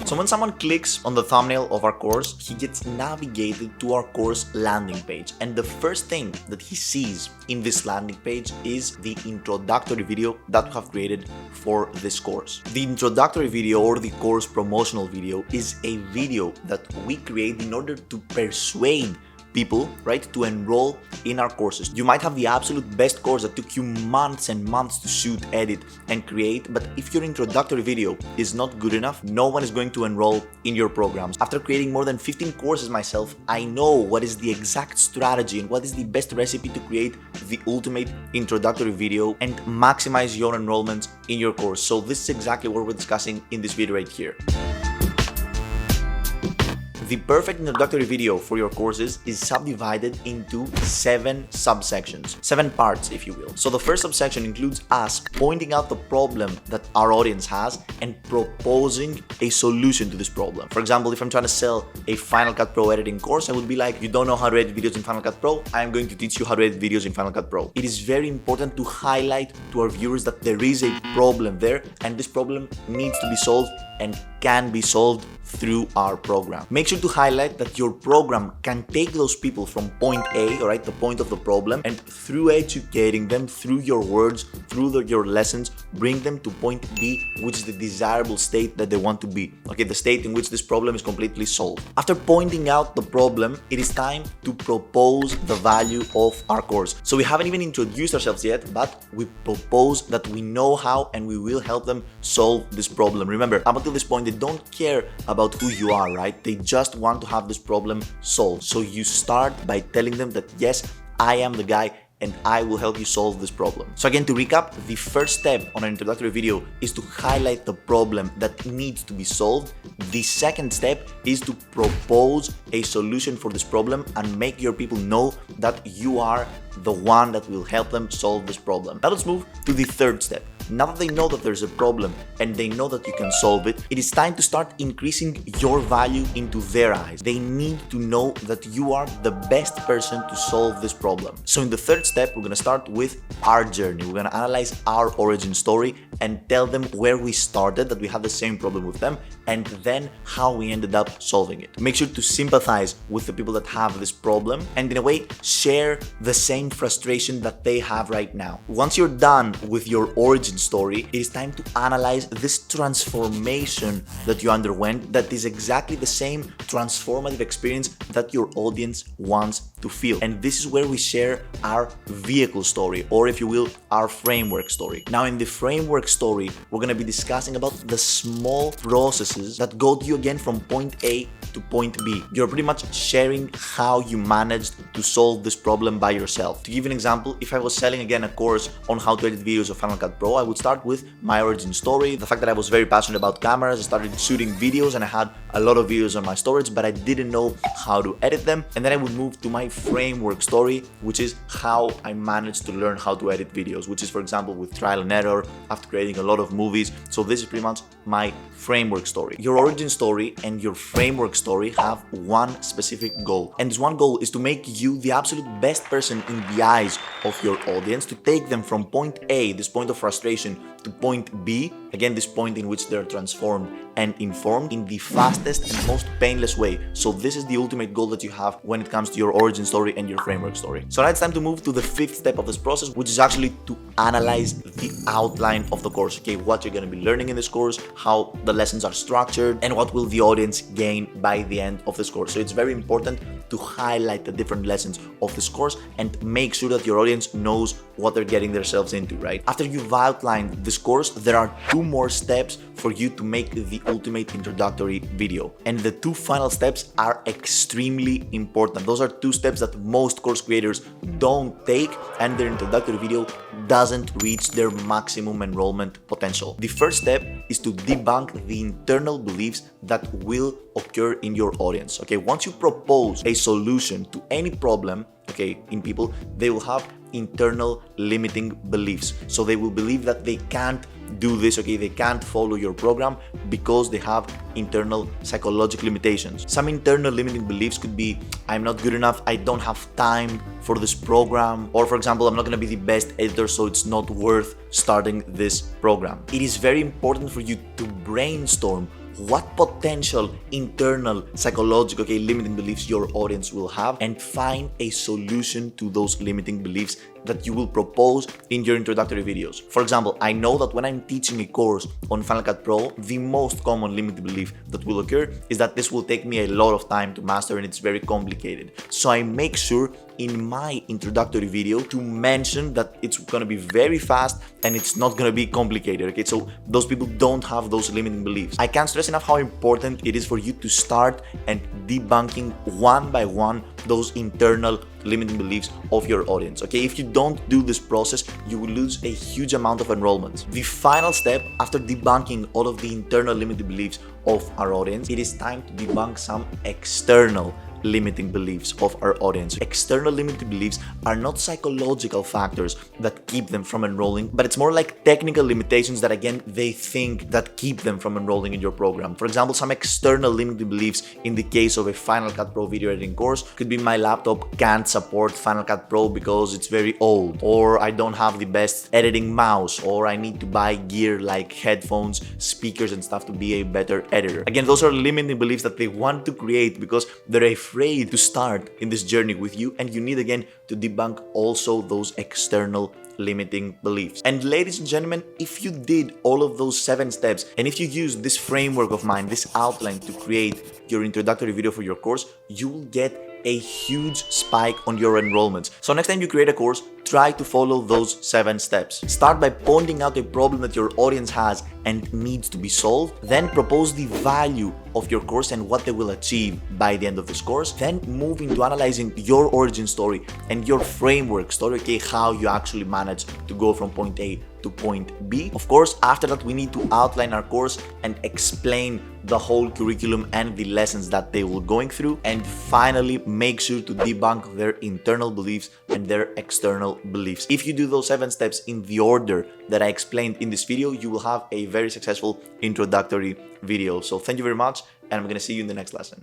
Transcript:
So when someone clicks on the thumbnail of our course, he gets navigated to our course landing page. And the first thing that he sees in this landing page is the introductory video that we have created for this course. The introductory video, or the course promotional video, is a video that we create in order to persuade people, right, to enroll in our courses. You might have the absolute best course that took you months and months to shoot, edit, and create, but if your introductory video is not good enough, no one is going to enroll in your programs. After creating more than 15 courses myself, I know what is the exact strategy and what is the best recipe to create the ultimate introductory video and maximize your enrollments in your course. So this is exactly what we're discussing in this video right here. The perfect introductory video for your courses is subdivided into 7 subsections, 7 parts if you will. So the first subsection includes us pointing out the problem that our audience has and proposing a solution to this problem. For example, if I'm trying to sell a Final Cut Pro editing course, I would be like, you don't know how to edit videos in Final Cut Pro? I am going to teach you how to edit videos in Final Cut Pro. It is very important to highlight to our viewers that there is a problem there and this problem needs to be solved and can be solved through our program. Make sure to highlight that your program can take those people from point A, all right, the point of the problem, and through educating them, through your words, through your lessons, bring them to point B, which is the desirable state that they want to be. Okay, the state in which this problem is completely solved. After pointing out the problem, it is time to propose the value of our course. So we haven't even introduced ourselves yet, but we propose that we know how and we will help them solve this problem. Remember, up until this point, they don't care about who you are, right? They just want to have this problem solved. So you start by telling them that yes, I am the guy and I will help you solve this problem. So again, to recap, the first step on an introductory video is to highlight the problem that needs to be solved. The second step is to propose a solution for this problem and make your people know that you are the one that will help them solve this problem. Now let's move to the third step. Now that they know that there's a problem and they know that you can solve it, it is time to start increasing your value into their eyes. They need to know that you are the best person to solve this problem. So in the third step, we're gonna start with our journey. We're gonna analyze our origin story and tell them where we started, that we had the same problem with them, and then how we ended up solving it. Make sure to sympathize with the people that have this problem and in a way share the same frustration that they have right now. Once you're done with your origin story, it is time to analyze this transformation that you underwent that is exactly the same transformative experience that your audience wants to feel. And this is where we share our vehicle story, or if you will, our framework story. Now in the framework story, we're going to be discussing about the small processes that got you again from point A to point B. You're pretty much sharing how you managed to solve this problem by yourself. To give an example, if I was selling again a course on how to edit videos of Final Cut Pro, I would start with my origin story, the fact that I was very passionate about cameras. I started shooting videos and I had a lot of videos on my storage, but I didn't know how to edit them. And then I would move to my framework story, which is how I managed to learn how to edit videos, which is, for example, with trial and error after creating a lot of movies. So this is pretty much my framework story. Your origin story and your framework story have one specific goal. And this one goal is to make you the absolute best person in the eyes of your audience, to take them from point A, this point of frustration, to point B, again, this point in which they're transformed and informed in the fastest and most painless way. So this is the ultimate goal that you have when it comes to your origin story and your framework story. So now it's time to move to the fifth step of this process, which is actually to analyze the outline of the course. Okay, what you're going to be learning in this course, how the lessons are structured, and what will the audience gain by the end of this course. So it's very important to highlight the different lessons of this course and make sure that your audience knows what they're getting themselves into, right? After you've outlined this course, there are 2 more steps for you to make the ultimate introductory video. And the 2 final steps are extremely important. Those are 2 steps that most course creators don't take and their introductory video doesn't reach their maximum enrollment potential. The first step is to debunk the internal beliefs that will occur in your audience. Okay, once you propose a solution to any problem, okay, in people, they will have internal limiting beliefs. So they will believe that they can't do this, okay, they can't follow your program because they have internal psychological limitations. Some internal limiting beliefs could be, I'm not good enough, I don't have time for this program, or for example, I'm not going to be the best editor, so it's not worth starting this program. It is very important for you to brainstorm what potential internal psychological limiting beliefs your audience will have, and find a solution to those limiting beliefs that you will propose in your introductory videos. For example, I know that when I'm teaching a course on Final Cut Pro, the most common limiting belief that will occur is that this will take me a lot of time to master and it's very complicated. So I make sure in my introductory video to mention that it's gonna be very fast and it's not gonna be complicated, okay? So those people don't have those limiting beliefs. I can't stress enough how important it is for you to start and debunking one by one those internal limiting beliefs of your audience, okay? If you don't do this process, you will lose a huge amount of enrollments. The final step after debunking all of the internal limiting beliefs of our audience, it is time to debunk some external limiting beliefs of our audience. External limiting beliefs are not psychological factors that keep them from enrolling, but it's more like technical limitations that again they think that keep them from enrolling in your program. For example, some external limiting beliefs in the case of a Final Cut Pro video editing course could be my laptop can't support Final Cut Pro because it's very old, or I don't have the best editing mouse, or I need to buy gear like headphones, speakers and stuff to be a better editor. Again, those are limiting beliefs that they want to create because they're afraid to start in this journey with you, and you need again to debunk also those external limiting beliefs. And ladies and gentlemen, if you did all of those 7 steps and if you use this framework of mine, this outline to create your introductory video for your course, you will get a huge spike on your enrollments. So next time you create a course, try to follow those 7 steps. Start by pointing out a problem that your audience has and needs to be solved. Then propose the value of your course and what they will achieve by the end of this course. Then move into analyzing your origin story and your framework story, okay, how you actually manage to go from point A to point B. Of course, after that, we need to outline our course and explain the whole curriculum and the lessons that they will going through. And finally, make sure to debunk their internal beliefs and their external beliefs. If you do those 7 steps in the order that I explained in this video, you will have a very successful introductory video. So thank you very much, and I'm gonna see you in the next lesson.